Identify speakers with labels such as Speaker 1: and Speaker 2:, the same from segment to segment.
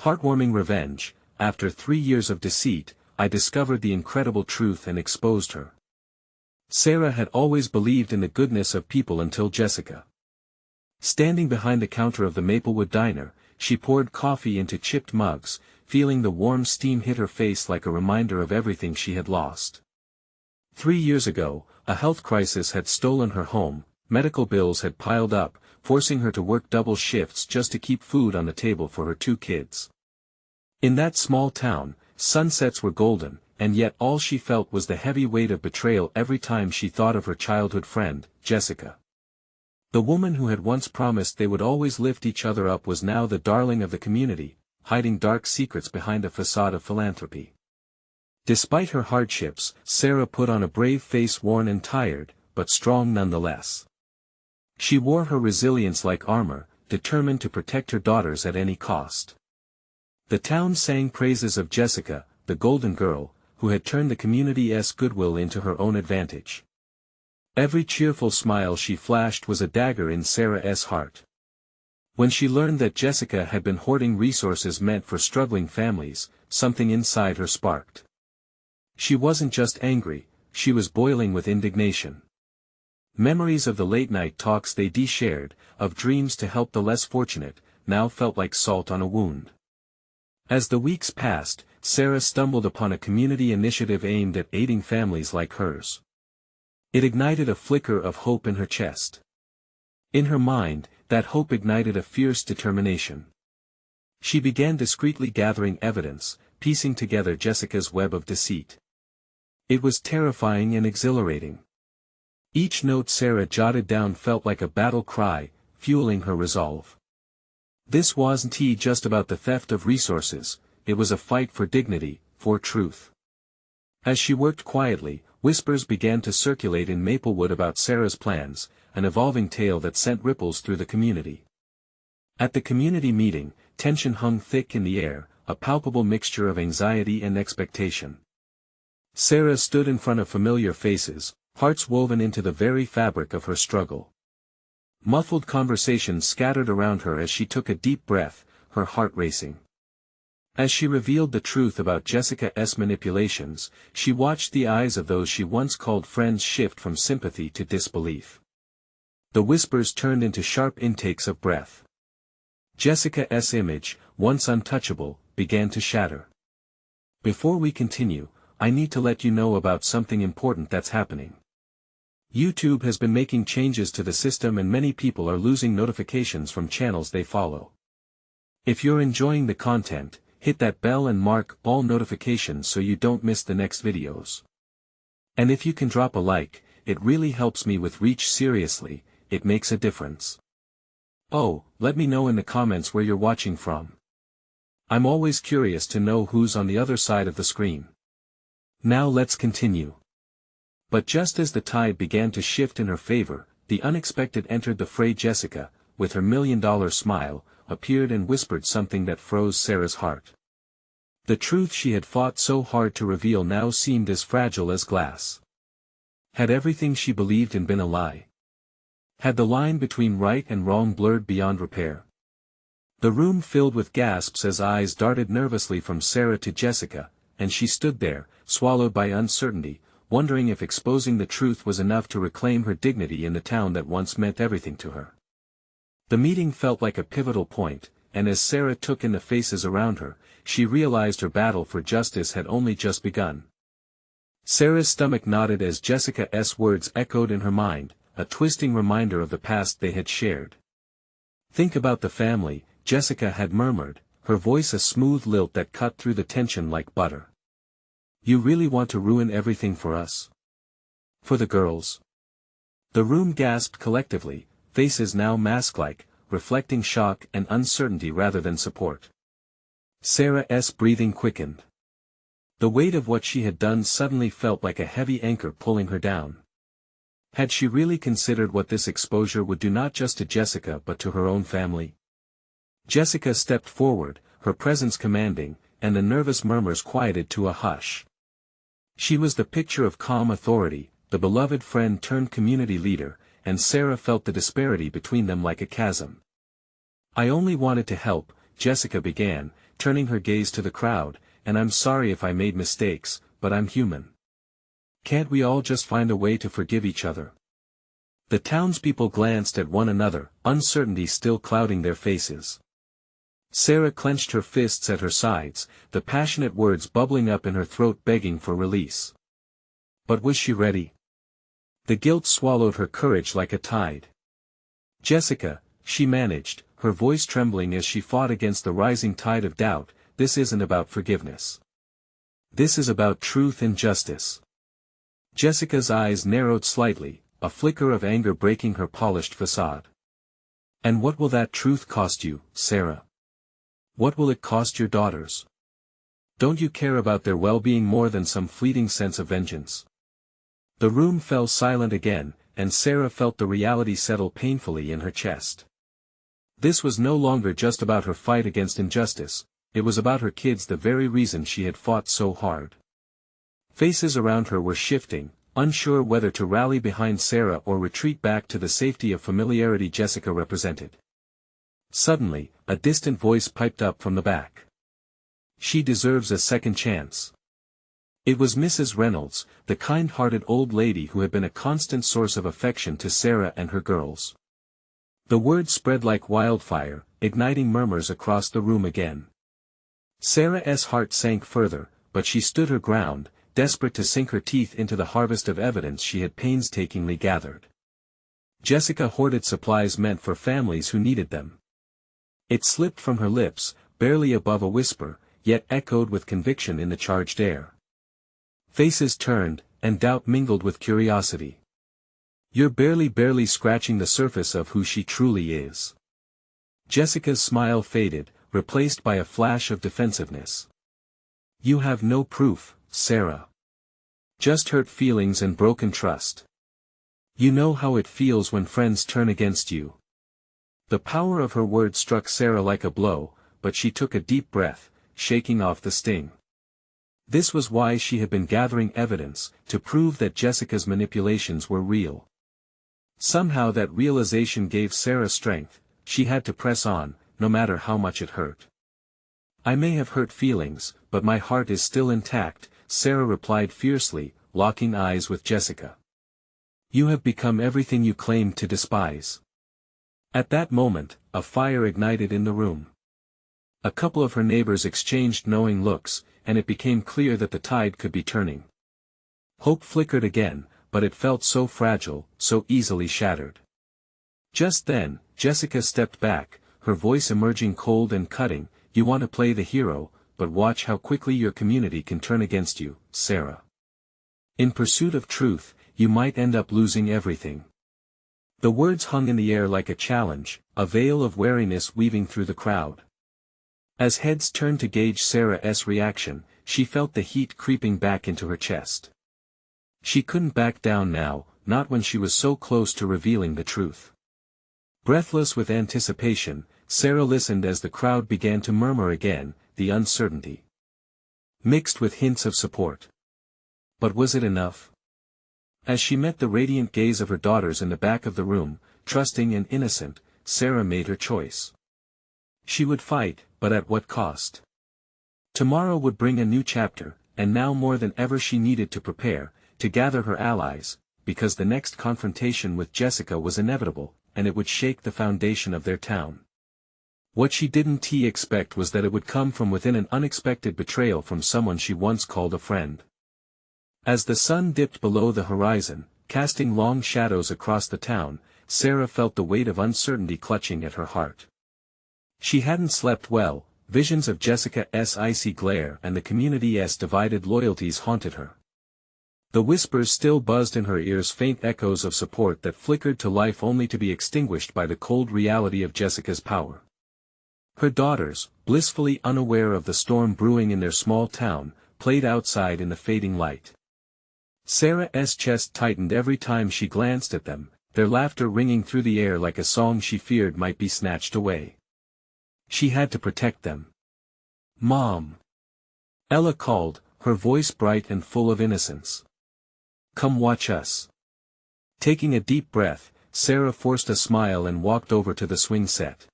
Speaker 1: Heartwarming revenge. After 3 years of deceit, I discovered the incredible truth and exposed her. Sarah had always believed in the goodness of people until Jessica. Standing behind the counter of the Maplewood diner, she poured coffee into chipped mugs, feeling the warm steam hit her face like a reminder of everything she had lost. 3 years ago, a health crisis had stolen her home, medical bills had piled up, forcing her to work double shifts just to keep food on the table for her 2 kids. In that small town, sunsets were golden, and yet all she felt was the heavy weight of betrayal every time she thought of her childhood friend, Jessica. The woman who had once promised they would always lift each other up was now the darling of the community, hiding dark secrets behind a facade of philanthropy. Despite her hardships, Sarah put on a brave face, worn and tired, but strong nonetheless. She wore her resilience like armor, determined to protect her daughters at any cost. The town sang praises of Jessica, the golden girl, who had turned the community's goodwill into her own advantage. Every cheerful smile she flashed was a dagger in Sarah's heart. When she learned that Jessica had been hoarding resources meant for struggling families, something inside her sparked. She wasn't just angry, she was boiling with indignation. Memories of the late-night talks they shared, of dreams to help the less fortunate, now felt like salt on a wound. As the weeks passed, Sarah stumbled upon a community initiative aimed at aiding families like hers. It ignited a flicker of hope in her chest. In her mind, that hope ignited a fierce determination. She began discreetly gathering evidence, piecing together Jessica's web of deceit. It was terrifying and exhilarating. Each note Sarah jotted down felt like a battle cry, fueling her resolve. This wasn't just about the theft of resources, it was a fight for dignity, for truth. As she worked quietly, whispers began to circulate in Maplewood about Sarah's plans, an evolving tale that sent ripples through the community. At the community meeting, tension hung thick in the air, a palpable mixture of anxiety and expectation. Sarah stood in front of familiar faces, hearts woven into the very fabric of her struggle. Muffled conversations scattered around her as she took a deep breath, her heart racing. As she revealed the truth about Jessica's manipulations, she watched the eyes of those she once called friends shift from sympathy to disbelief. The whispers turned into sharp intakes of breath. Jessica's image, once untouchable, began to shatter. Before we continue, I need to let you know about something important that's happening. YouTube has been making changes to the system and many people are losing notifications from channels they follow. If you're enjoying the content, hit that bell and mark all notifications so you don't miss the next videos. And if you can drop a like, it really helps me with reach. Seriously, it makes a difference. Oh, let me know in the comments where you're watching from. I'm always curious to know who's on the other side of the screen. Now let's continue. But just as the tide began to shift in her favor, the unexpected entered the fray. Jessica, with her $1,000,000 smile, appeared and whispered something that froze Sarah's heart. The truth she had fought so hard to reveal now seemed as fragile as glass. Had everything she believed in been a lie? Had the line between right and wrong blurred beyond repair? The room filled with gasps as eyes darted nervously from Sarah to Jessica, and she stood there, swallowed by uncertainty, wondering if exposing the truth was enough to reclaim her dignity in the town that once meant everything to her. The meeting felt like a pivotal point, and as Sarah took in the faces around her, she realized her battle for justice had only just begun. Sarah's stomach knotted as Jessica's words echoed in her mind, a twisting reminder of the past they had shared. "Think about the family," Jessica had murmured, her voice a smooth lilt that cut through the tension like butter. "You really want to ruin everything for us? For the girls?" The room gasped collectively, faces now mask-like, reflecting shock and uncertainty rather than support. Sarah's breathing quickened. The weight of what she had done suddenly felt like a heavy anchor pulling her down. Had she really considered what this exposure would do not just to Jessica but to her own family? Jessica stepped forward, her presence commanding, and the nervous murmurs quieted to a hush. She was the picture of calm authority, the beloved friend turned community leader, and Sarah felt the disparity between them like a chasm. "I only wanted to help," Jessica began, turning her gaze to the crowd, "and I'm sorry if I made mistakes, but I'm human. Can't we all just find a way to forgive each other?" The townspeople glanced at one another, uncertainty still clouding their faces. Sarah clenched her fists at her sides, the passionate words bubbling up in her throat begging for release. But was she ready? The guilt swallowed her courage like a tide. "Jessica," she managed, her voice trembling as she fought against the rising tide of doubt, "this isn't about forgiveness. This is about truth and justice." Jessica's eyes narrowed slightly, a flicker of anger breaking her polished facade. "And what will that truth cost you, Sarah? What will it cost your daughters? Don't you care about their well-being more than some fleeting sense of vengeance?" The room fell silent again, and Sarah felt the reality settle painfully in her chest. This was no longer just about her fight against injustice, it was about her kids, the very reason she had fought so hard. Faces around her were shifting, unsure whether to rally behind Sarah or retreat back to the safety of familiarity Jessica represented. Suddenly, a distant voice piped up from the back. "She deserves a second chance." It was Mrs. Reynolds, the kind-hearted old lady who had been a constant source of affection to Sarah and her girls. The word spread like wildfire, igniting murmurs across the room again. Sarah's heart sank further, but she stood her ground, desperate to sink her teeth into the harvest of evidence she had painstakingly gathered. Jessica hoarded supplies meant for families who needed them. It slipped from her lips, barely above a whisper, yet echoed with conviction in the charged air. Faces turned, and doubt mingled with curiosity. "You're barely scratching the surface of who she truly is." Jessica's smile faded, replaced by a flash of defensiveness. "You have no proof, Sarah. Just hurt feelings and broken trust. You know how it feels when friends turn against you." The power of her words struck Sarah like a blow, but she took a deep breath, shaking off the sting. This was why she had been gathering evidence, to prove that Jessica's manipulations were real. Somehow that realization gave Sarah strength, she had to press on, no matter how much it hurt. "I may have hurt feelings, but my heart is still intact," Sarah replied fiercely, locking eyes with Jessica. "You have become everything you claimed to despise." At that moment, a fire ignited in the room. A couple of her neighbors exchanged knowing looks, and it became clear that the tide could be turning. Hope flickered again, but it felt so fragile, so easily shattered. Just then, Jessica stepped back, her voice emerging cold and cutting, "You want to play the hero, but watch how quickly your community can turn against you, Sarah. In pursuit of truth, you might end up losing everything." The words hung in the air like a challenge, a veil of wariness weaving through the crowd. As heads turned to gauge Sarah's reaction, she felt the heat creeping back into her chest. She couldn't back down now, not when she was so close to revealing the truth. Breathless with anticipation, Sarah listened as the crowd began to murmur again, the uncertainty mixed with hints of support. But was it enough? As she met the radiant gaze of her daughters in the back of the room, trusting and innocent, Sarah made her choice. She would fight, but at what cost? Tomorrow would bring a new chapter, and now more than ever she needed to prepare, to gather her allies, because the next confrontation with Jessica was inevitable, and it would shake the foundation of their town. What she didn't expect was that it would come from within, an unexpected betrayal from someone she once called a friend. As the sun dipped below the horizon, casting long shadows across the town, Sarah felt the weight of uncertainty clutching at her heart. She hadn't slept well, visions of Jessica's icy glare and the community's divided loyalties haunted her. The whispers still buzzed in her ears, faint echoes of support that flickered to life only to be extinguished by the cold reality of Jessica's power. Her daughters, blissfully unaware of the storm brewing in their small town, played outside in the fading light. Sarah's chest tightened every time she glanced at them, their laughter ringing through the air like a song she feared might be snatched away. She had to protect them. "Mom!" Ella called, her voice bright and full of innocence. "Come watch us." Taking a deep breath, Sarah forced a smile and walked over to the swing set.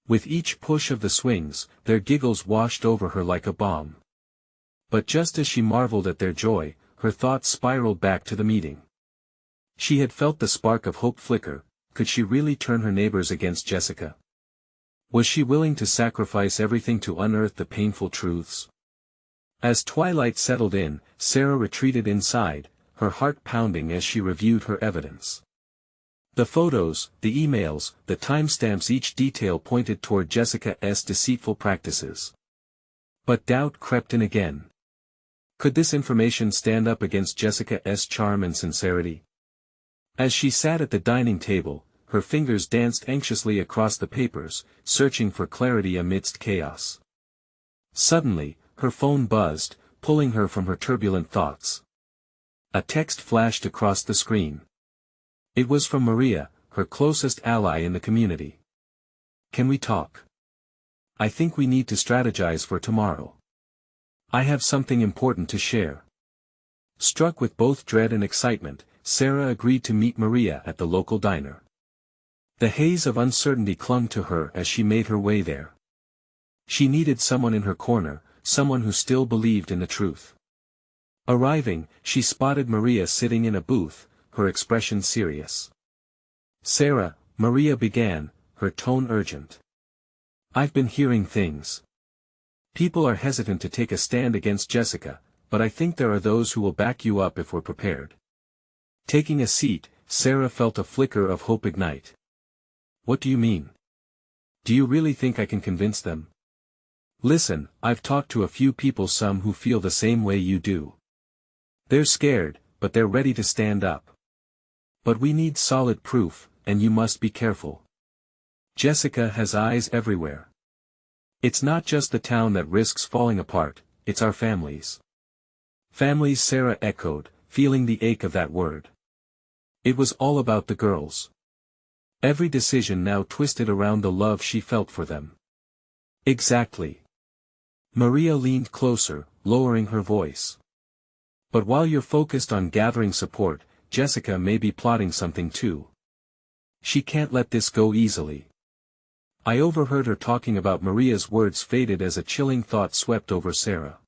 Speaker 1: With each push of the swings, their giggles washed over her like a bomb. But just as she marveled at their joy, her thoughts spiraled back to the meeting. She had felt the spark of hope flicker. Could she really turn her neighbors against Jessica? Was she willing to sacrifice everything to unearth the painful truths? As twilight settled in, Sarah retreated inside, her heart pounding as she reviewed her evidence. The photos, the emails, the timestamps, each detail pointed toward Jessica's deceitful practices. But doubt crept in again. Could this information stand up against Jessica's charm and sincerity? As she sat at the dining table, her fingers danced anxiously across the papers, searching for clarity amidst chaos. Suddenly, her phone buzzed, pulling her from her turbulent thoughts. A text flashed across the screen. It was from Maria, her closest ally in the community. "Can we talk? I think we need to strategize for tomorrow. I have something important to share." Struck with both dread and excitement, Sarah agreed to meet Maria at the local diner. The haze of uncertainty clung to her as she made her way there. She needed someone in her corner, someone who still believed in the truth. Arriving, she spotted Maria sitting in a booth, her expression serious. "Sarah," Maria began, her tone urgent. "I've been hearing things. People are hesitant to take a stand against Jessica, but I think there are those who will back you up if we're prepared." Taking a seat, Sarah felt a flicker of hope ignite. "What do you mean? Do you really think I can convince them?" "Listen, I've talked to a few people, some who feel the same way you do. They're scared, but they're ready to stand up. But we need solid proof, and you must be careful. Jessica has eyes everywhere. It's not just the town that risks falling apart, it's our families." "Families," Sarah echoed, feeling the ache of that word. It was all about the girls. Every decision now twisted around the love she felt for them. "Exactly." Maria leaned closer, lowering her voice. "But while you're focused on gathering support, Jessica may be plotting something too. She can't let this go easily." I overheard her talking about Maria's words faded as a chilling thought swept over Sarah.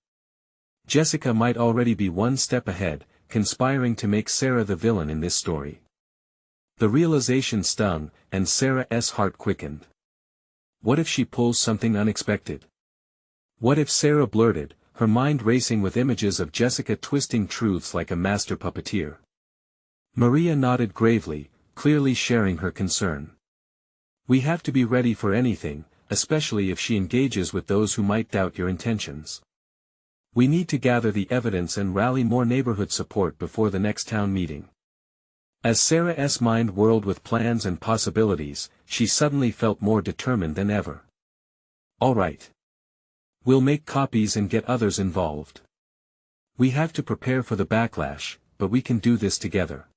Speaker 1: Jessica might already be one step ahead, conspiring to make Sarah the villain in this story. The realization stung, and Sarah's heart quickened. What if she pulls something unexpected? What if Sarah blurted, her mind racing with images of Jessica twisting truths like a master puppeteer? Maria nodded gravely, clearly sharing her concern. "We have to be ready for anything, especially if she engages with those who might doubt your intentions. We need to gather the evidence and rally more neighborhood support before the next town meeting." As Sarah's mind whirled with plans and possibilities, she suddenly felt more determined than ever. "All right. We'll make copies and get others involved. We have to prepare for the backlash, but we can do this together."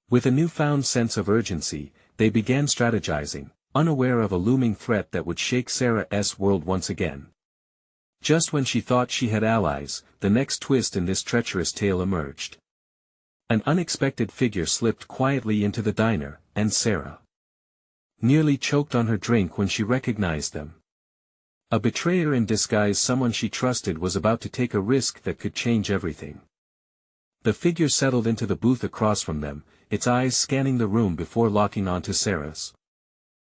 Speaker 1: With a newfound sense of urgency, they began strategizing, unaware of a looming threat that would shake Sarah's world once again. Just when she thought she had allies, the next twist in this treacherous tale emerged. An unexpected figure slipped quietly into the diner, and Sarah nearly choked on her drink when she recognized them. A betrayer in disguise, someone she trusted, was about to take a risk that could change everything. The figure settled into the booth across from them, its eyes scanning the room before locking onto Sarah's.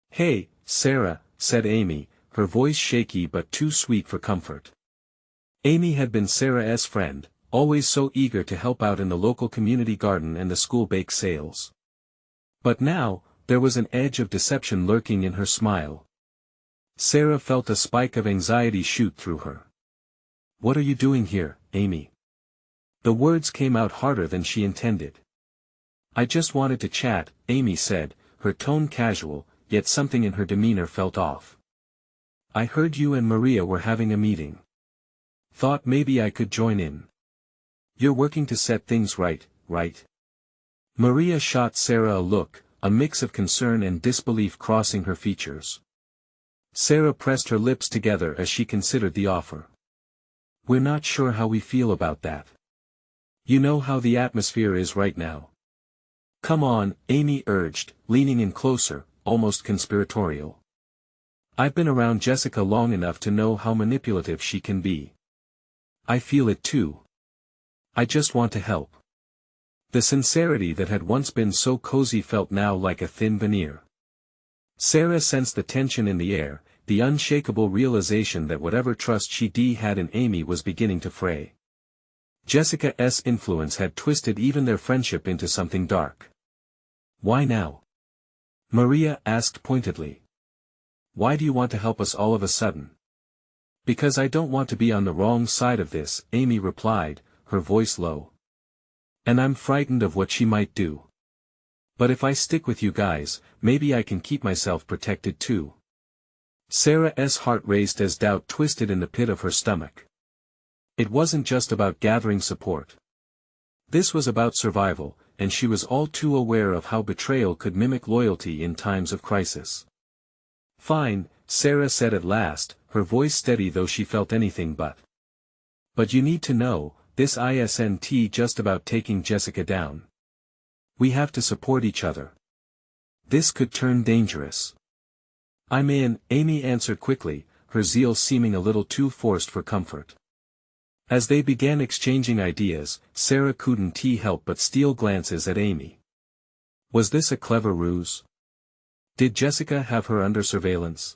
Speaker 1: "Hey, Sarah," said Amy, her voice shaky but too sweet for comfort. Amy had been Sarah's friend, always so eager to help out in the local community garden and the school bake sales. But now, there was an edge of deception lurking in her smile. Sarah felt a spike of anxiety shoot through her. "What are you doing here, Amy?" The words came out harder than she intended. "I just wanted to chat," Amy said, her tone casual, yet something in her demeanor felt off. "I heard you and Maria were having a meeting. Thought maybe I could join in. You're working to set things right, right?" Maria shot Sarah a look, a mix of concern and disbelief crossing her features. Sarah pressed her lips together as she considered the offer. "We're not sure how we feel about that. You know how the atmosphere is right now." "Come on," Amy urged, leaning in closer, almost conspiratorial. I've been around Jessica long enough to know how manipulative she can be. I feel it too. I just want to help. The sincerity that had once been so cozy felt now like a thin veneer. Sarah sensed the tension in the air, the unshakable realization that whatever trust she had in Amy was beginning to fray. Jessica's influence had twisted even their friendship into something dark. Why now? Maria asked pointedly. Why do you want to help us all of a sudden? Because I don't want to be on the wrong side of this, Amy replied, her voice low. And I'm frightened of what she might do. But if I stick with you guys, maybe I can keep myself protected too. Sarah's heart raced as doubt twisted in the pit of her stomach. It wasn't just about gathering support. This was about survival, and she was all too aware of how betrayal could mimic loyalty in times of crisis. Fine, Sarah said at last, her voice steady though she felt anything but. But you need to know, this isn't just about taking Jessica down. We have to support each other. This could turn dangerous. I'm in, Amy answered quickly, her zeal seeming a little too forced for comfort. As they began exchanging ideas, Sarah couldn't help but steal glances at Amy. Was this a clever ruse? Did Jessica have her under surveillance?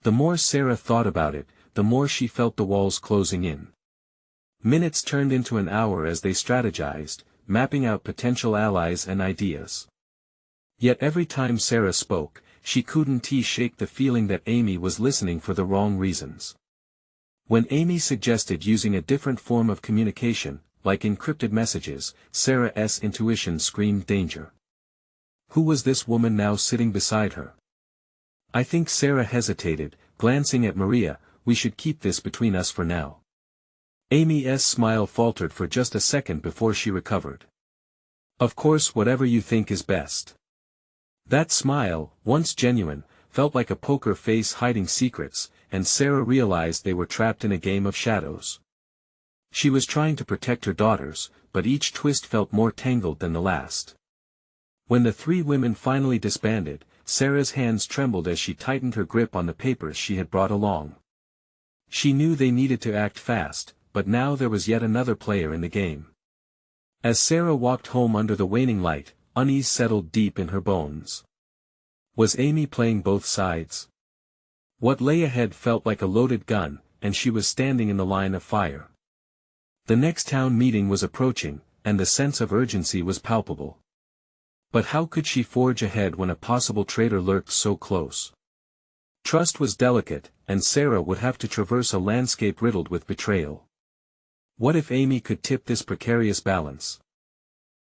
Speaker 1: The more Sarah thought about it, the more she felt the walls closing in. Minutes turned into an hour as they strategized, mapping out potential allies and ideas. Yet every time Sarah spoke, she couldn't shake the feeling that Amy was listening for the wrong reasons. When Amy suggested using a different form of communication, like encrypted messages, Sarah's intuition screamed danger. Who was this woman now sitting beside her? I think Sarah hesitated, glancing at Maria. We should keep this between us for now. Amy's smile faltered for just a second before she recovered. Of course, whatever you think is best. That smile, once genuine, felt like a poker face hiding secrets, and Sarah realized they were trapped in a game of shadows. She was trying to protect her daughters, but each twist felt more tangled than the last. When the three women finally disbanded, Sarah's hands trembled as she tightened her grip on the papers she had brought along. She knew they needed to act fast, but now there was yet another player in the game. As Sarah walked home under the waning light, unease settled deep in her bones. Was Amy playing both sides? What lay ahead felt like a loaded gun, and she was standing in the line of fire. The next town meeting was approaching, and the sense of urgency was palpable. But how could she forge ahead when a possible traitor lurked so close? Trust was delicate, and Sarah would have to traverse a landscape riddled with betrayal. What if Amy could tip this precarious balance?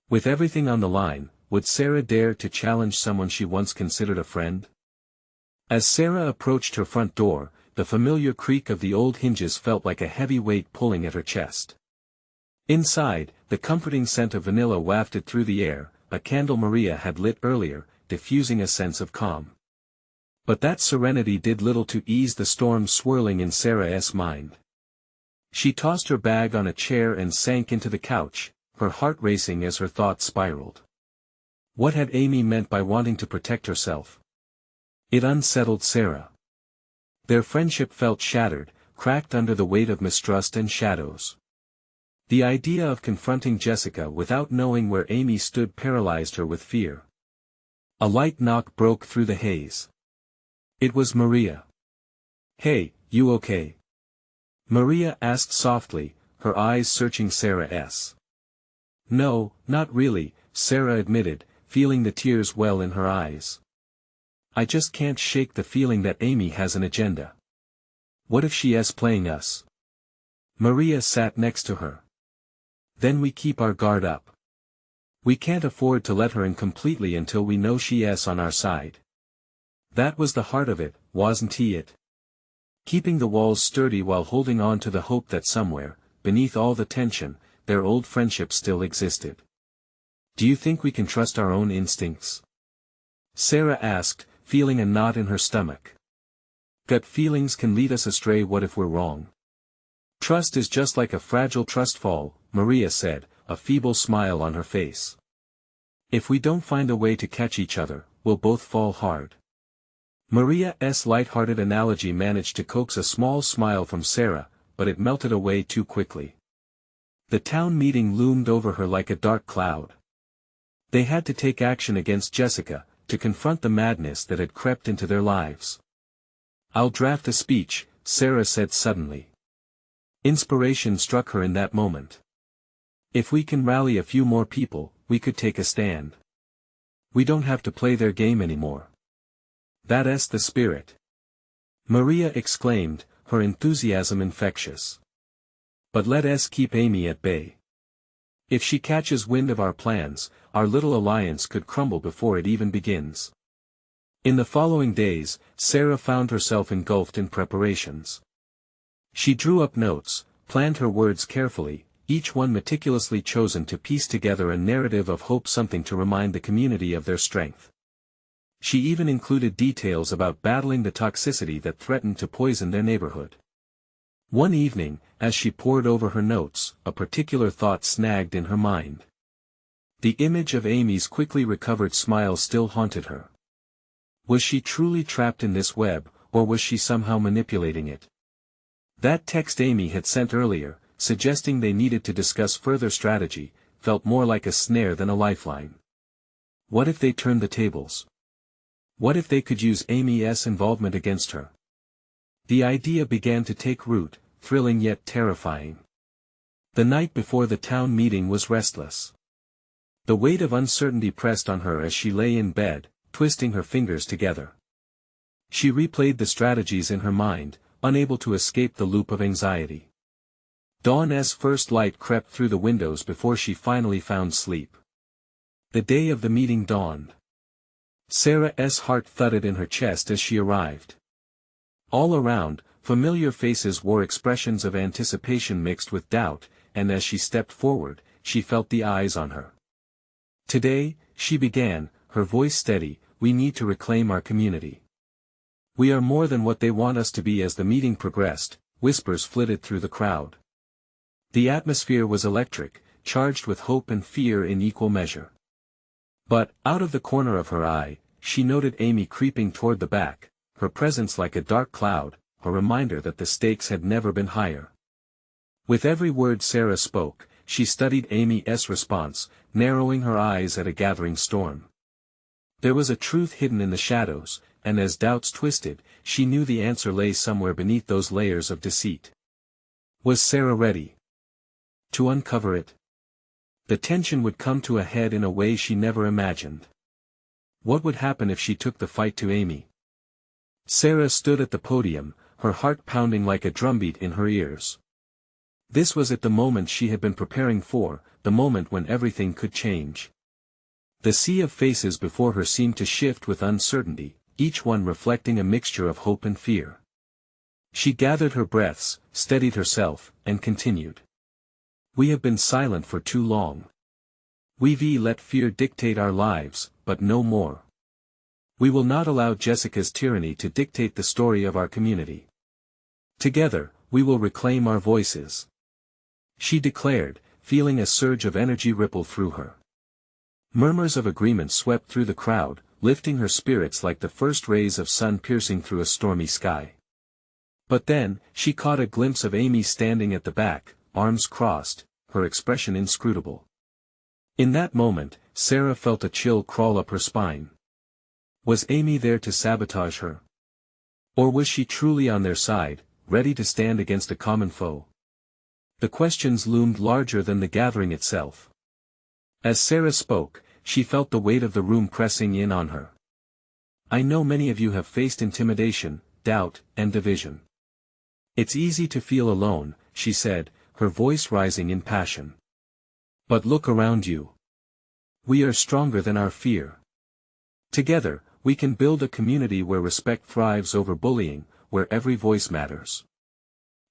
Speaker 1: With everything on the line, would Sarah dare to challenge someone she once considered a friend? As Sarah approached her front door, the familiar creak of the old hinges felt like a heavy weight pulling at her chest. Inside, the comforting scent of vanilla wafted through the air, a candle Maria had lit earlier, diffusing a sense of calm. But that serenity did little to ease the storm swirling in Sarah's mind. She tossed her bag on a chair and sank into the couch, her heart racing as her thoughts spiraled. What had Amy meant by wanting to protect herself? It unsettled Sarah. Their friendship felt shattered, cracked under the weight of mistrust and shadows. The idea of confronting Jessica without knowing where Amy stood paralyzed her with fear. A light knock broke through the haze. It was Maria. Hey, you okay? Maria asked softly, her eyes searching Sarah's. No, not really, Sarah admitted, feeling the tears well in her eyes. I just can't shake the feeling that Amy has an agenda. What if she is playing us? Maria sat next to her. Then we keep our guard up. We can't afford to let her in completely until we know she is on our side. That was the heart of it, wasn't it? Keeping the walls sturdy while holding on to the hope that somewhere, beneath all the tension, their old friendship still existed. Do you think we can trust our own instincts? Sarah asked, feeling a knot in her stomach. Gut feelings can lead us astray. What if we're wrong? Trust is just like a fragile trust fall, Maria said, a feeble smile on her face. If we don't find a way to catch each other, we'll both fall hard. Maria's light-hearted analogy managed to coax a small smile from Sarah, but it melted away too quickly. The town meeting loomed over her like a dark cloud. They had to take action against Jessica, to confront the madness that had crept into their lives. "I'll draft a speech," Sarah said suddenly. Inspiration struck her in that moment. "If we can rally a few more people, we could take a stand. We don't have to play their game anymore. That's the spirit," Maria exclaimed, her enthusiasm infectious. "But let us keep Amy at bay. If she catches wind of our plans, our little alliance could crumble before it even begins." In the following days, Sarah found herself engulfed in preparations. She drew up notes, planned her words carefully, each one meticulously chosen to piece together a narrative of hope, something to remind the community of their strength. She even included details about battling the toxicity that threatened to poison their neighborhood. One evening, as she pored over her notes, a particular thought snagged in her mind. The image of Amy's quickly recovered smile still haunted her. Was she truly trapped in this web, or was she somehow manipulating it? That text Amy had sent earlier, suggesting they needed to discuss further strategy, felt more like a snare than a lifeline. What if they turned the tables? What if they could use Amy's involvement against her? The idea began to take root, thrilling yet terrifying. The night before the town meeting was restless. The weight of uncertainty pressed on her as she lay in bed, twisting her fingers together. She replayed the strategies in her mind, unable to escape the loop of anxiety. Dawn's first light crept through the windows before she finally found sleep. The day of the meeting dawned. Sarah's heart thudded in her chest as she arrived. All around, familiar faces wore expressions of anticipation mixed with doubt, and as she stepped forward, she felt the eyes on her. "Today," she began, her voice steady, "we need to reclaim our community. We are more than what they want us to be." As the meeting progressed, whispers flitted through the crowd. The atmosphere was electric, charged with hope and fear in equal measure. But, out of the corner of her eye, she noted Amy creeping toward the back, her presence like a dark cloud, a reminder that the stakes had never been higher. With every word Sarah spoke, she studied Amy's response, narrowing her eyes at a gathering storm. There was a truth hidden in the shadows, and as doubts twisted, she knew the answer lay somewhere beneath those layers of deceit. Was Sarah ready to uncover it? The tension would come to a head in a way she never imagined. What would happen if she took the fight to Amy? Sarah stood at the podium, her heart pounding like a drumbeat in her ears. This was at the moment she had been preparing for, the moment when everything could change. The sea of faces before her seemed to shift with uncertainty, each one reflecting a mixture of hope and fear. She gathered her breaths, steadied herself, and continued. "We have been silent for too long. We've let fear dictate our lives, but no more. We will not allow Jessica's tyranny to dictate the story of our community. Together, we will reclaim our voices," she declared, feeling a surge of energy ripple through her. Murmurs of agreement swept through the crowd, lifting her spirits like the first rays of sun piercing through a stormy sky. But then, she caught a glimpse of Amy standing at the back, arms crossed, her expression inscrutable. In that moment, Sarah felt a chill crawl up her spine. Was Amy there to sabotage her? Or was she truly on their side, ready to stand against a common foe? The questions loomed larger than the gathering itself. As Sarah spoke, she felt the weight of the room pressing in on her. "I know many of you have faced intimidation, doubt, and division. It's easy to feel alone," she said, her voice rising in passion. "But look around you. We are stronger than our fear. Together, we can build a community where respect thrives over bullying, where every voice matters.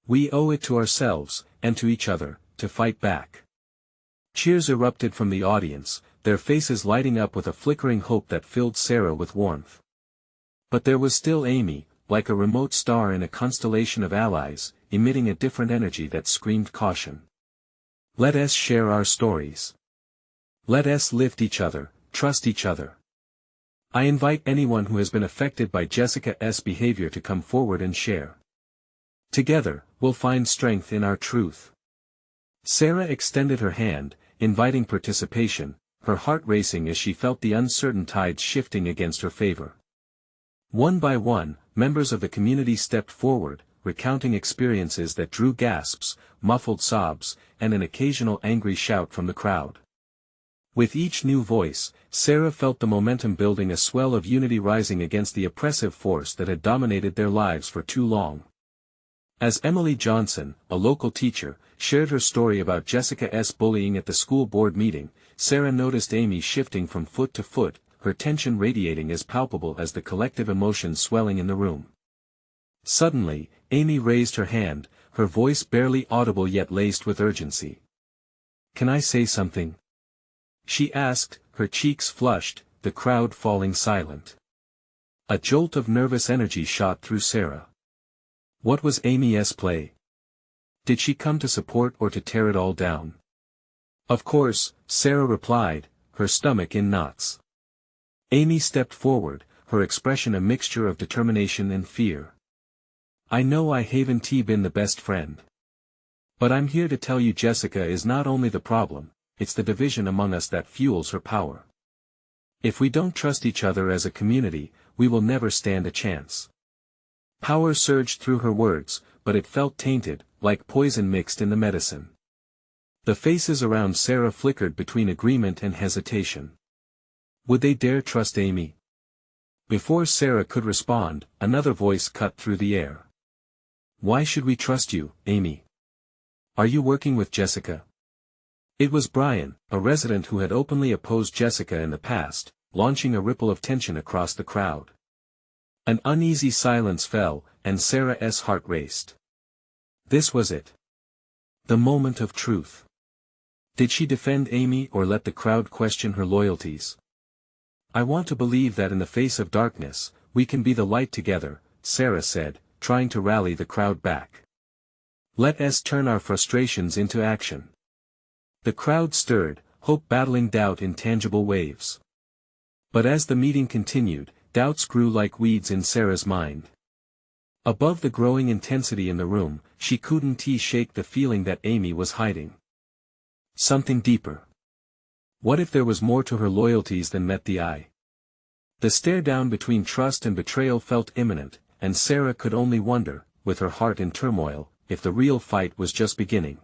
Speaker 1: We owe it to ourselves, and to each other, to fight back." Cheers erupted from the audience, their faces lighting up with a flickering hope that filled Sarah with warmth. But there was still Amy, like a remote star in a constellation of allies, emitting a different energy that screamed caution. "Let us share our stories. Let us lift each other, trust each other. I invite anyone who has been affected by Jessica's behavior to come forward and share. Together, we'll find strength in our truth. Sarah extended her hand, inviting participation, her heart racing as she felt the uncertain tides shifting against her favor. One by one, members of the community stepped forward, recounting experiences that drew gasps, muffled sobs, and an occasional angry shout from the crowd. With each new voice, Sarah felt the momentum building, a swell of unity rising against the oppressive force that had dominated their lives for too long. As Emily Johnson, a local teacher, shared her story about Jessica's bullying at the school board meeting, Sarah noticed Amy shifting from foot to foot, her tension radiating as palpable as the collective emotion swelling in the room. Suddenly, Amy raised her hand, her voice barely audible yet laced with urgency. "Can I say something?" she asked, her cheeks flushed, the crowd falling silent. A jolt of nervous energy shot through Sarah. What was Amy's play? Did she come to support or to tear it all down? "Of course," Sarah replied, her stomach in knots. Amy stepped forward, her expression a mixture of determination and fear. "I know I haven't been the best friend. But I'm here to tell you Jessica is not only the problem, it's the division among us that fuels her power. If we don't trust each other as a community, we will never stand a chance." Power surged through her words, but it felt tainted, like poison mixed in the medicine. The faces around Sarah flickered between agreement and hesitation. Would they dare trust Amy? Before Sarah could respond, another voice cut through the air. "Why should we trust you, Amy? Are you working with Jessica?" It was Brian, a resident who had openly opposed Jessica in the past, launching a ripple of tension across the crowd. An uneasy silence fell, and Sarah's heart raced. This was it. The moment of truth. Did she defend Amy or let the crowd question her loyalties? "I want to believe that in the face of darkness, we can be the light together," Sarah said, trying to rally the crowd back. "Let us turn our frustrations into action." The crowd stirred, hope battling doubt in tangible waves. But as the meeting continued, doubts grew like weeds in Sarah's mind. Above the growing intensity in the room, she couldn't shake the feeling that Amy was hiding something deeper. What if there was more to her loyalties than met the eye? The stare down between trust and betrayal felt imminent, and Sarah could only wonder, with her heart in turmoil, if the real fight was just beginning.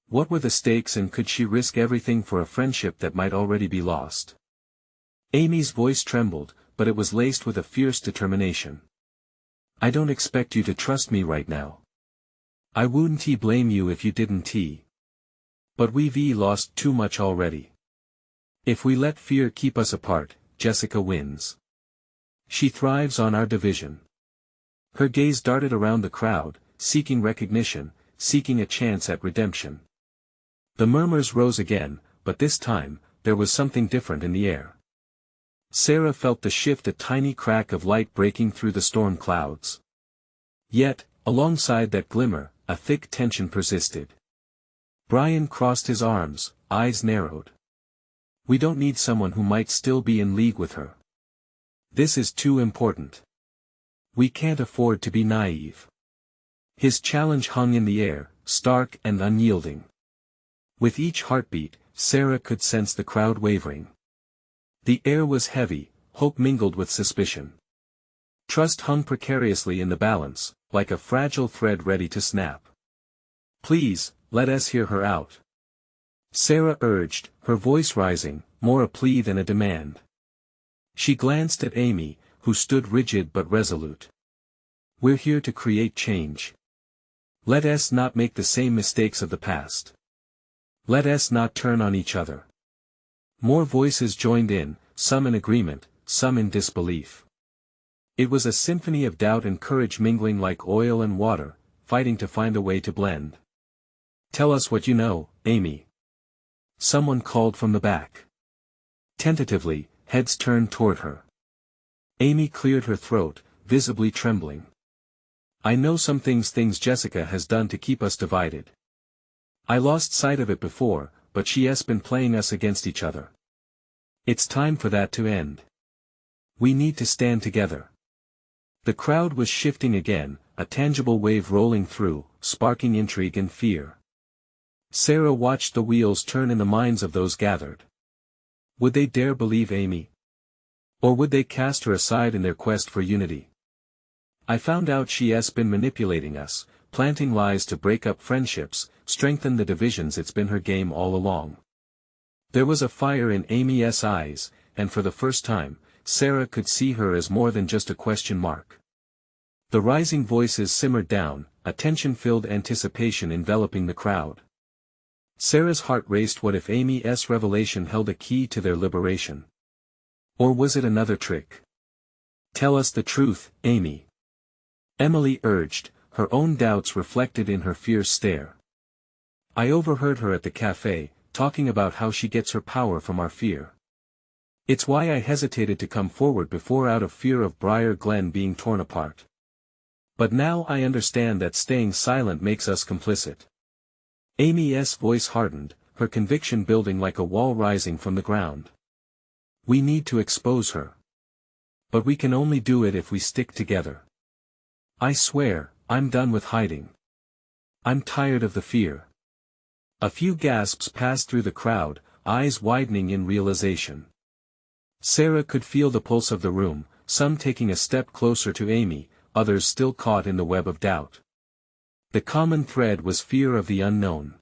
Speaker 1: What were the stakes, and could she risk everything for a friendship that might already be lost? Amy's voice trembled, but it was laced with a fierce determination. "I don't expect you to trust me right now. I wouldn't blame you if you didn't. But we've lost too much already. If we let fear keep us apart, Jessica wins. She thrives on our division." Her gaze darted around the crowd, seeking recognition, seeking a chance at redemption. The murmurs rose again, but this time, there was something different in the air. Sarah felt the shift, a tiny crack of light breaking through the storm clouds. Yet, alongside that glimmer, a thick tension persisted. Brian crossed his arms, eyes narrowed. "We don't need someone who might still be in league with her. This is too important. We can't afford to be naive." His challenge hung in the air, stark and unyielding. With each heartbeat, Sarah could sense the crowd wavering. The air was heavy, hope mingled with suspicion. Trust hung precariously in the balance, like a fragile thread ready to snap. "Please, let us hear her out," Sarah urged, her voice rising, more a plea than a demand. She glanced at Amy, who stood rigid but resolute. "We're here to create change. Let us not make the same mistakes of the past. Let us not turn on each other." More voices joined in, some in agreement, some in disbelief. It was a symphony of doubt and courage mingling like oil and water, fighting to find a way to blend. "Tell us what you know, Amy," someone called from the back. Tentatively, heads turned toward her. Amy cleared her throat, visibly trembling. "I know some things Jessica has done to keep us divided. I lost sight of it before, but she has been playing us against each other. It's time for that to end. We need to stand together. The crowd was shifting again, a tangible wave rolling through, sparking intrigue and fear. Sarah watched the wheels turn in the minds of those gathered. Would they dare believe Amy? Or would they cast her aside in their quest for unity? I found out she's been manipulating us, planting lies to break up friendships, strengthen the divisions. It's been her game all along. There was a fire in Amy's eyes, and for the first time, Sarah could see her as more than just a question mark. The rising voices simmered down, a tension-filled anticipation enveloping the crowd. Sarah's heart raced. What if Amy's revelation held a key to their liberation? Or was it another trick? Tell us the truth, Amy. Emily urged, her own doubts reflected in her fierce stare. I overheard her at the cafe, talking about how she gets her power from our fear. It's why I hesitated to come forward before, out of fear of Briar Glen being torn apart. But now I understand that staying silent makes us complicit. Amy's voice hardened, her conviction building like a wall rising from the ground. We need to expose her. But we can only do it if we stick together. I swear, I'm done with hiding. I'm tired of the fear. A few gasps passed through the crowd, eyes widening in realization. Sarah could feel the pulse of the room, some taking a step closer to Amy, others still caught in the web of doubt. The common thread was fear of the unknown.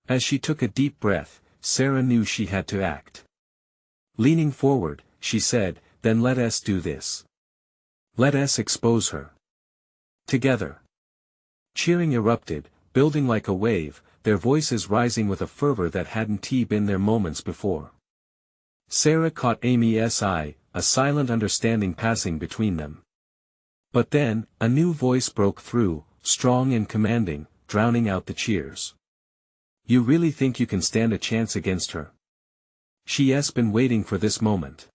Speaker 1: As she took a deep breath, Sarah knew she had to act. Leaning forward, she said, then let us do this. Let us expose her. Together. Cheering erupted, building like a wave, their voices rising with a fervor that hadn't been there moments before. Sarah caught Amy's eye, a silent understanding passing between them. But then, a new voice broke through, strong and commanding, drowning out the cheers. You really think you can stand a chance against her? She's been waiting for this moment.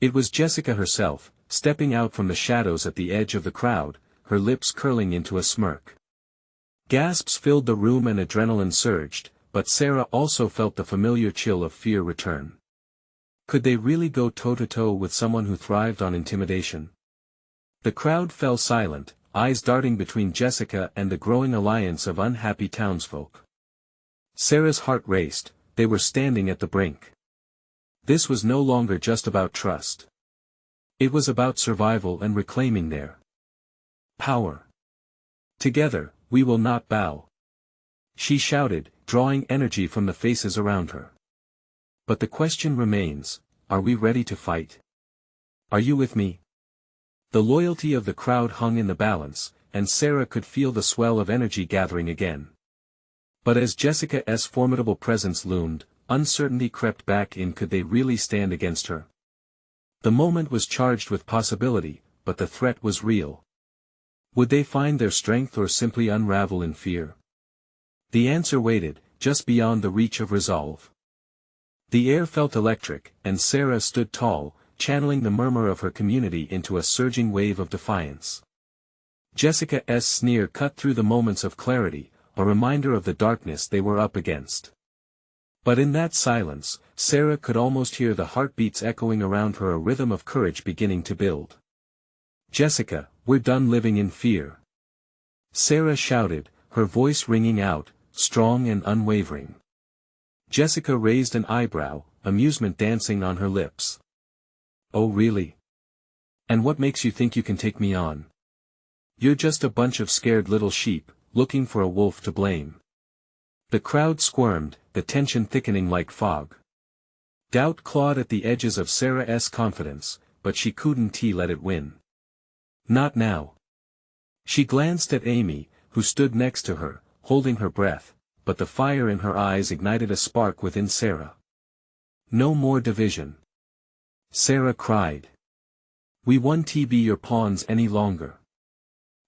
Speaker 1: It was Jessica herself, stepping out from the shadows at the edge of the crowd, her lips curling into a smirk. Gasps filled the room and adrenaline surged, but Sarah also felt the familiar chill of fear return. Could they really go toe-to-toe with someone who thrived on intimidation? The crowd fell silent, eyes darting between Jessica and the growing alliance of unhappy townsfolk. Sarah's heart raced, they were standing at the brink. This was no longer just about trust. It was about survival and reclaiming their power. Together, we will not bow. She shouted, drawing energy from the faces around her. But the question remains, are we ready to fight? Are you with me? The loyalty of the crowd hung in the balance, and Sarah could feel the swell of energy gathering again. But as Jessica's formidable presence loomed, uncertainty crept back in. Could they really stand against her? The moment was charged with possibility, but the threat was real. Would they find their strength or simply unravel in fear? The answer waited, just beyond the reach of resolve. The air felt electric, and Sarah stood tall, channeling the murmur of her community into a surging wave of defiance. Jessica's sneer cut through the moments of clarity, a reminder of the darkness they were up against. But in that silence, Sarah could almost hear the heartbeats echoing around her, a rhythm of courage beginning to build. Jessica, we're done living in fear. Sarah shouted, her voice ringing out, strong and unwavering. Jessica raised an eyebrow, amusement dancing on her lips. Oh really? And what makes you think you can take me on? You're just a bunch of scared little sheep, looking for a wolf to blame. The crowd squirmed, the tension thickening like fog. Doubt clawed at the edges of Sarah's confidence, but she couldn't let it win. Not now. She glanced at Amy, who stood next to her, holding her breath, but the fire in her eyes ignited a spark within Sarah. No more division. Sarah cried. We won't be your pawns any longer.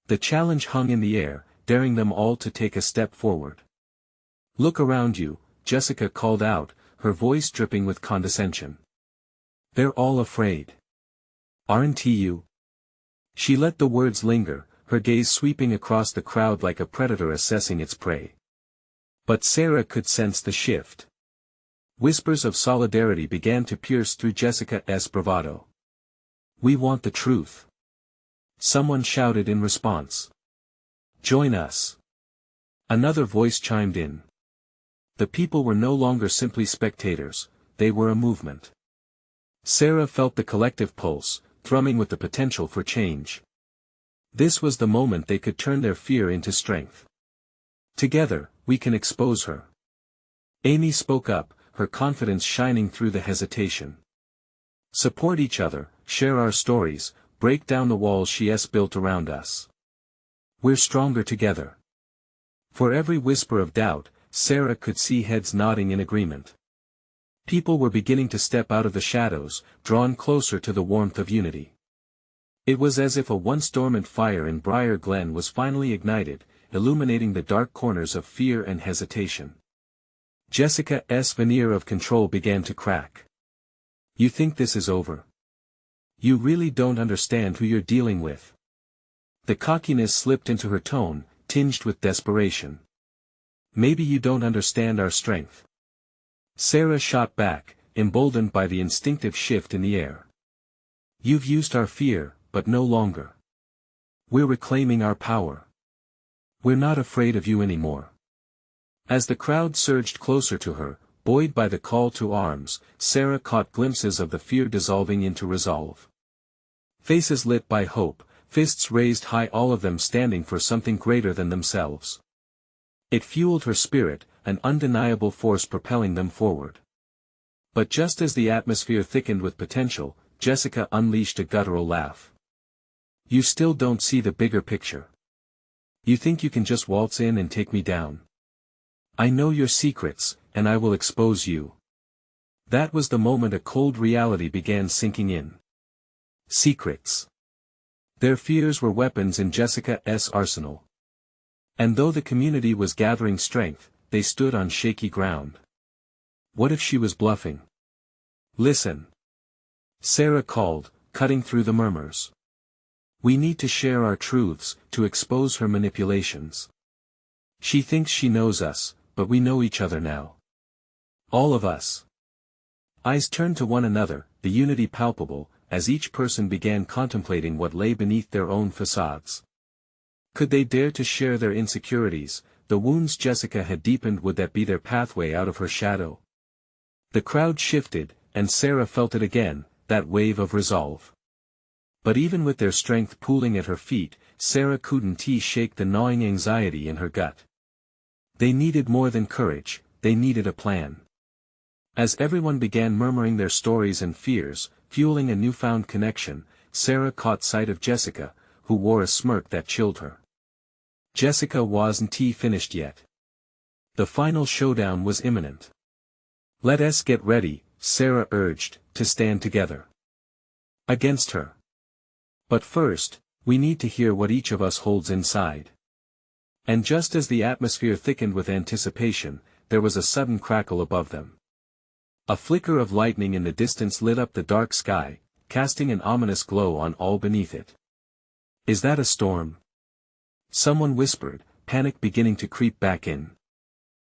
Speaker 1: The challenge hung in the air, daring them all to take a step forward. Look around you, Jessica called out, her voice dripping with condescension. They're all afraid. Aren't you? She let the words linger, her gaze sweeping across the crowd like a predator assessing its prey. But Sarah could sense the shift. Whispers of solidarity began to pierce through Jessica's bravado. We want the truth. Someone shouted in response. Join us. Another voice chimed in. The people were no longer simply spectators, they were a movement. Sarah felt the collective pulse, thrumming with the potential for change. This was the moment they could turn their fear into strength. Together, we can expose her. Amy spoke up, her confidence shining through the hesitation. Support each other, share our stories, break down the walls she's built around us. We're stronger together. For every whisper of doubt, Sarah could see heads nodding in agreement. People were beginning to step out of the shadows, drawn closer to the warmth of unity. It was as if a once dormant fire in Briar Glen was finally ignited, illuminating the dark corners of fear and hesitation. Jessica's veneer of control began to crack. You think this is over? You really don't understand who you're dealing with. The cockiness slipped into her tone, tinged with desperation. Maybe you don't understand our strength. Sarah shot back, emboldened by the instinctive shift in the air. You've used our fear, but no longer. We're reclaiming our power. We're not afraid of you anymore. As the crowd surged closer to her, buoyed by the call to arms, Sarah caught glimpses of the fear dissolving into resolve. Faces lit by hope, fists raised high, all of them standing for something greater than themselves. It fueled her spirit, an undeniable force propelling them forward. But just as the atmosphere thickened with potential, Jessica unleashed a guttural laugh. You still don't see the bigger picture. You think you can just waltz in and take me down. I know your secrets, and I will expose you. That was the moment a cold reality began sinking in. Secrets. Their fears were weapons in Jessica's arsenal. And though the community was gathering strength, they stood on shaky ground. What if she was bluffing? Listen. Sarah called, cutting through the murmurs. We need to share our truths, to expose her manipulations. She thinks she knows us, but we know each other now. All of us. Eyes turned to one another, the unity palpable, as each person began contemplating what lay beneath their own facades. Could they dare to share their insecurities, the wounds Jessica had deepened? Would that be their pathway out of her shadow? The crowd shifted, and Sarah felt it again, that wave of resolve. But even with their strength pooling at her feet, Sarah couldn't shake the gnawing anxiety in her gut. They needed more than courage, they needed a plan. As everyone began murmuring their stories and fears, fueling a newfound connection, Sarah caught sight of Jessica, who wore a smirk that chilled her. Jessica wasn't finished yet. The final showdown was imminent. Let us get ready, Sarah urged, to stand together against her. But first, we need to hear what each of us holds inside. And just as the atmosphere thickened with anticipation, there was a sudden crackle above them. A flicker of lightning in the distance lit up the dark sky, casting an ominous glow on all beneath it. Is that a storm? Someone whispered, panic beginning to creep back in.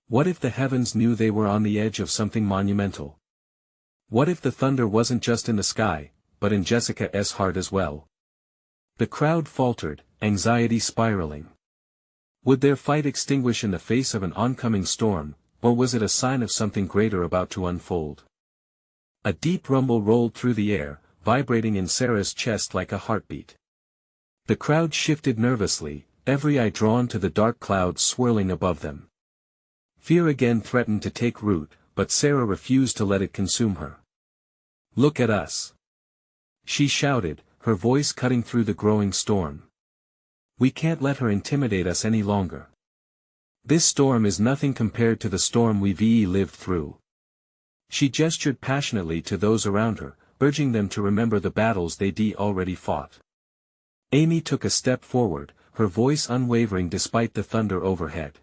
Speaker 1: What if the heavens knew they were on the edge of something monumental? What if the thunder wasn't just in the sky, but in Jessica's heart as well? The crowd faltered, anxiety spiraling. Would their fight extinguish in the face of an oncoming storm, or was it a sign of something greater about to unfold? A deep rumble rolled through the air, vibrating in Sarah's chest like a heartbeat. The crowd shifted nervously, every eye drawn to the dark clouds swirling above them. Fear again threatened to take root, but Sarah refused to let it consume her. Look at us. She shouted, her voice cutting through the growing storm. We can't let her intimidate us any longer. This storm is nothing compared to the storm we've lived through. She gestured passionately to those around her, urging them to remember the battles they'd already fought. Amy took a step forward, her voice unwavering despite the thunder overhead.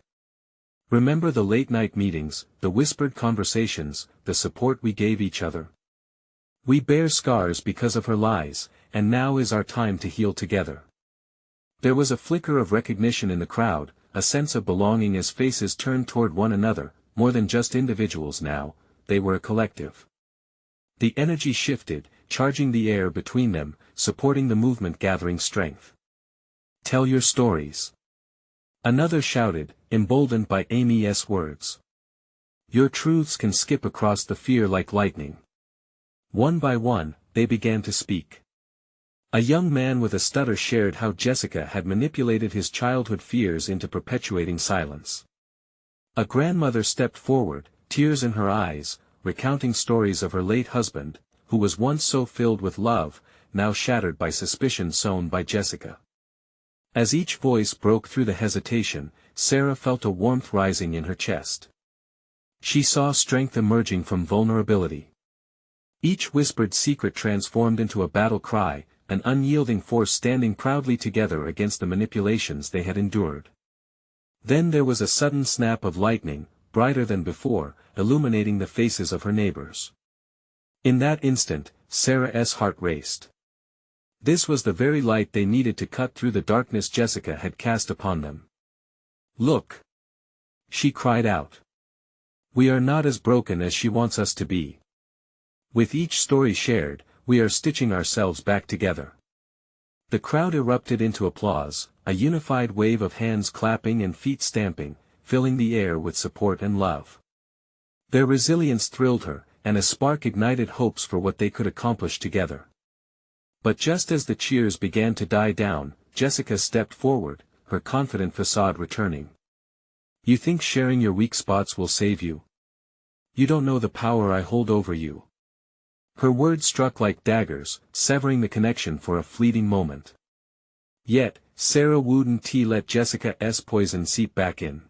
Speaker 1: Remember the late-night meetings, the whispered conversations, the support we gave each other? We bear scars because of her lies, and now is our time to heal together. There was a flicker of recognition in the crowd, a sense of belonging as faces turned toward one another, more than just individuals now, they were a collective. The energy shifted, charging the air between them, supporting the movement gathering strength. Tell your stories. Another shouted, emboldened by Amy's words. Your truths can skip across the fear like lightning. One by one, they began to speak. A young man with a stutter shared how Jessica had manipulated his childhood fears into perpetuating silence. A grandmother stepped forward, tears in her eyes, recounting stories of her late husband, who was once so filled with love, now shattered by suspicion sown by Jessica. As each voice broke through the hesitation, Sarah felt a warmth rising in her chest. She saw strength emerging from vulnerability. Each whispered secret transformed into a battle cry, an unyielding force standing proudly together against the manipulations they had endured. Then there was a sudden snap of lightning, brighter than before, illuminating the faces of her neighbors. In that instant, Sarah's heart raced. This was the very light they needed to cut through the darkness Jessica had cast upon them. Look! She cried out. We are not as broken as she wants us to be. With each story shared, we are stitching ourselves back together. The crowd erupted into applause, a unified wave of hands clapping and feet stamping, filling the air with support and love. Their resilience thrilled her, and a spark ignited hopes for what they could accomplish together. But just as the cheers began to die down, Jessica stepped forward, her confident facade returning. You think sharing your weak spots will save you? You don't know the power I hold over you. Her words struck like daggers, severing the connection for a fleeting moment. Yet, Sarah wouldn't let Jessica's poison seep back in.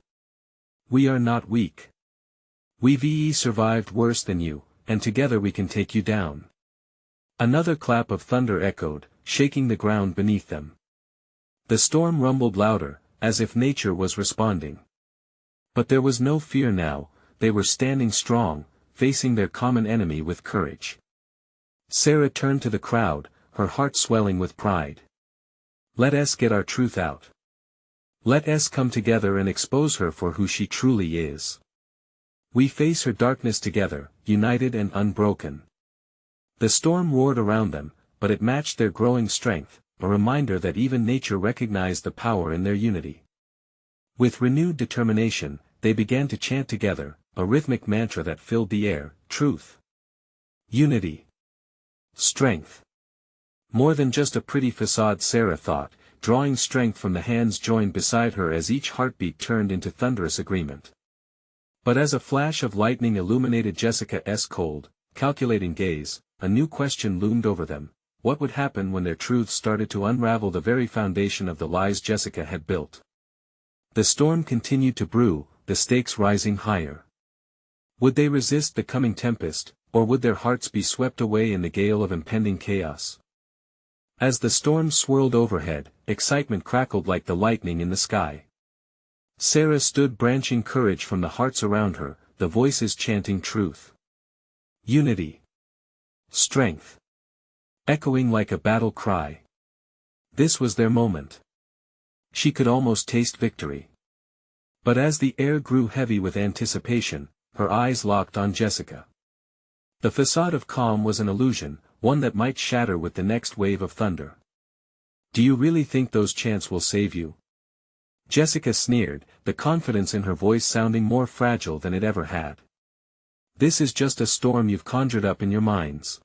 Speaker 1: We are not weak. We've survived worse than you, and together we can take you down. Another clap of thunder echoed, shaking the ground beneath them. The storm rumbled louder, as if nature was responding. But there was no fear now, they were standing strong, facing their common enemy with courage. Sarah turned to the crowd, her heart swelling with pride. Let us get our truth out. Let us come together and expose her for who she truly is. We face her darkness together, united and unbroken. The storm roared around them, but it matched their growing strength, a reminder that even nature recognized the power in their unity. With renewed determination, they began to chant together, a rhythmic mantra that filled the air: truth, unity, strength. More than just a pretty facade, Sarah thought, drawing strength from the hands joined beside her as each heartbeat turned into thunderous agreement. But as a flash of lightning illuminated Jessica's cold, calculating gaze, a new question loomed over them: what would happen when their truths started to unravel the very foundation of the lies Jessica had built? The storm continued to brew, the stakes rising higher. Would they resist the coming tempest, or would their hearts be swept away in the gale of impending chaos? As the storm swirled overhead, excitement crackled like the lightning in the sky. Sarah stood branching courage from the hearts around her, the voices chanting truth, unity, strength, echoing like a battle cry. This was their moment. She could almost taste victory. But as the air grew heavy with anticipation, her eyes locked on Jessica. The facade of calm was an illusion, one that might shatter with the next wave of thunder. Do you really think those chants will save you? Jessica sneered, the confidence in her voice sounding more fragile than it ever had. This is just a storm you've conjured up in your minds.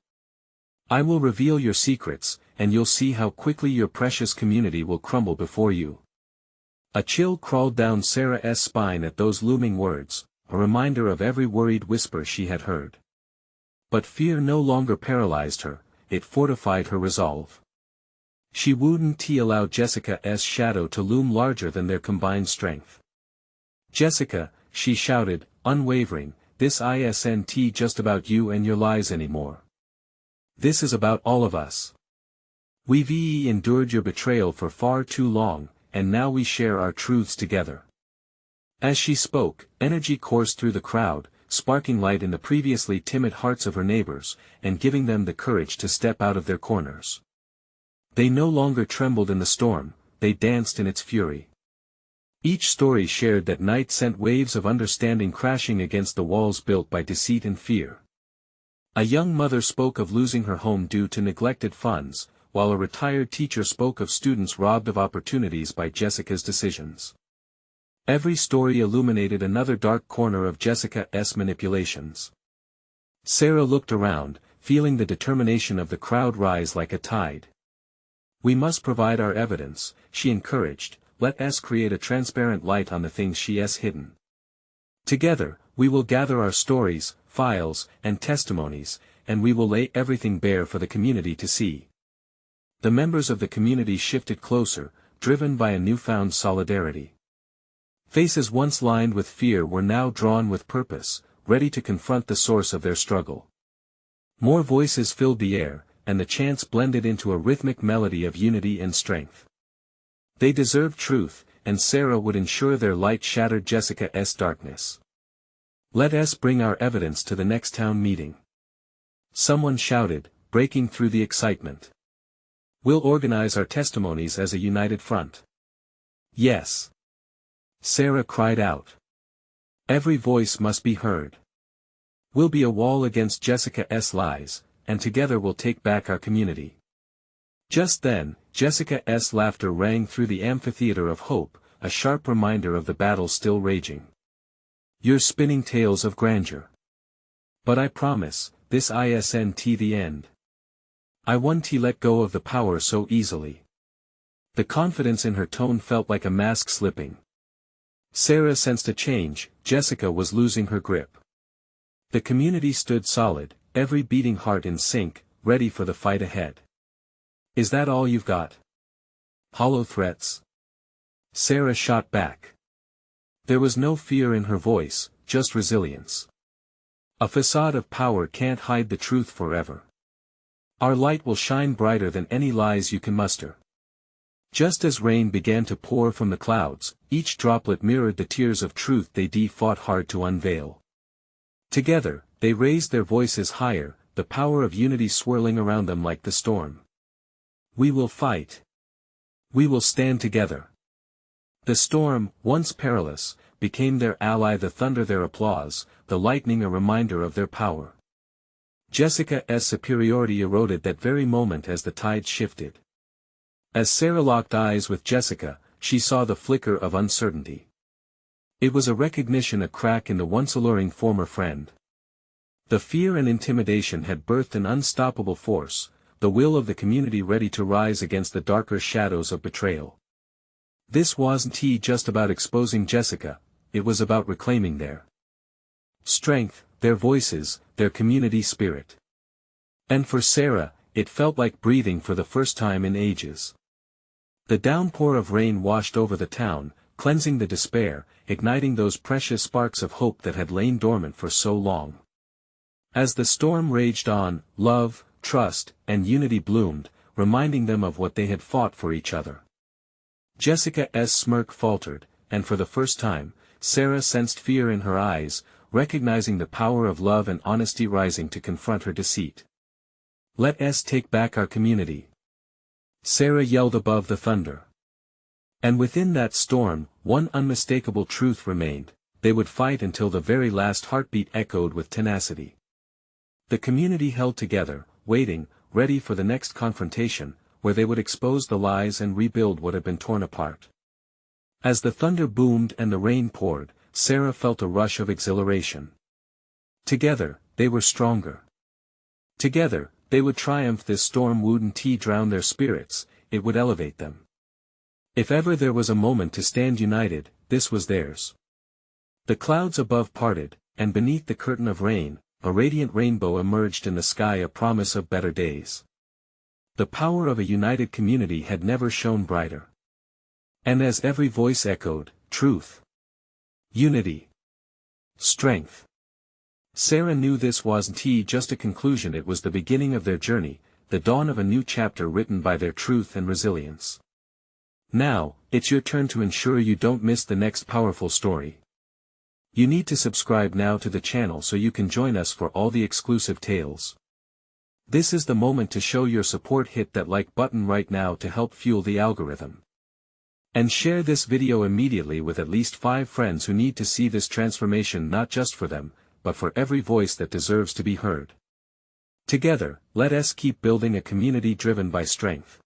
Speaker 1: I will reveal your secrets, and you'll see how quickly your precious community will crumble before you. A chill crawled down Sarah's spine at those looming words, a reminder of every worried whisper she had heard. But fear no longer paralyzed her, it fortified her resolve. She wouldn't allow Jessica's shadow to loom larger than their combined strength. Jessica, she shouted, unwavering, this isn't just about you and your lies anymore. This is about all of us. We've endured your betrayal for far too long, and now we share our truths together. As she spoke, energy coursed through the crowd, sparking light in the previously timid hearts of her neighbors, and giving them the courage to step out of their corners. They no longer trembled in the storm, they danced in its fury. Each story shared that night sent waves of understanding crashing against the walls built by deceit and fear. A young mother spoke of losing her home due to neglected funds, while a retired teacher spoke of students robbed of opportunities by Jessica's decisions. Every story illuminated another dark corner of Jessica's manipulations. Sarah looked around, feeling the determination of the crowd rise like a tide. "We must provide our evidence," she encouraged. "Let us create a transparent light on the things she has hidden. Together, we will gather our stories, files, and testimonies, and we will lay everything bare for the community to see." The members of the community shifted closer, driven by a newfound solidarity. Faces once lined with fear were now drawn with purpose, ready to confront the source of their struggle. More voices filled the air, and the chants blended into a rhythmic melody of unity and strength. They deserved truth, and Sarah would ensure their light shattered Jessica's darkness. "Let us bring our evidence to the next town meeting," someone shouted, breaking through the excitement. "We'll organize our testimonies as a united front." "Yes," Sarah cried out. "Every voice must be heard. We'll be a wall against Jessica's lies, and together we'll take back our community." Just then, Jessica's laughter rang through the amphitheater of hope, a sharp reminder of the battle still raging. "You're spinning tales of grandeur. But I promise, this isn't the end. I won't let go of the power so easily." The confidence in her tone felt like a mask slipping. Sarah sensed a change. Jessica was losing her grip. The community stood solid, every beating heart in sync, ready for the fight ahead. "Is that all you've got? Hollow threats?" Sarah shot back. There was no fear in her voice, just resilience. "A facade of power can't hide the truth forever. Our light will shine brighter than any lies you can muster." Just as rain began to pour from the clouds, each droplet mirrored the tears of truth they fought hard to unveil. Together, they raised their voices higher, the power of unity swirling around them like the storm. "We will fight. We will stand together." The storm, once perilous, became their ally, the thunder their applause, the lightning a reminder of their power. Jessica's superiority eroded that very moment as the tide shifted. As Sarah locked eyes with Jessica, she saw the flicker of uncertainty. It was a recognition, a crack in the once alluring former friend. The fear and intimidation had birthed an unstoppable force, the will of the community ready to rise against the darker shadows of betrayal. This wasn't just about exposing Jessica, it was about reclaiming their strength, their voices, their community spirit. And for Sarah, it felt like breathing for the first time in ages. The downpour of rain washed over the town, cleansing the despair, igniting those precious sparks of hope that had lain dormant for so long. As the storm raged on, love, trust, and unity bloomed, reminding them of what they had fought for each other. Jessica's smirk faltered, and for the first time, Sarah sensed fear in her eyes, recognizing the power of love and honesty rising to confront her deceit. "Let us take back our community," Sarah yelled above the thunder. And within that storm, one unmistakable truth remained: they would fight until the very last heartbeat echoed with tenacity. The community held together, waiting, ready for the next confrontation, where they would expose the lies and rebuild what had been torn apart. As the thunder boomed and the rain poured, Sarah felt a rush of exhilaration. Together, they were stronger. Together, they would triumph. This storm wouldn't drown their spirits, it would elevate them. If ever there was a moment to stand united, this was theirs. The clouds above parted, and beneath the curtain of rain, a radiant rainbow emerged in the sky, a promise of better days. The power of a united community had never shone brighter. And as every voice echoed, truth, unity, strength, Sarah knew this wasn't just a conclusion, it was the beginning of their journey, the dawn of a new chapter written by their truth and resilience. Now, it's your turn to ensure you don't miss the next powerful story. You need to subscribe now to the channel so you can join us for all the exclusive tales. This is the moment to show your support. Hit that like button right now to help fuel the algorithm. And share this video immediately with at least 5 friends who need to see this transformation, not just for them, but for every voice that deserves to be heard. Together, let us keep building a community driven by strength.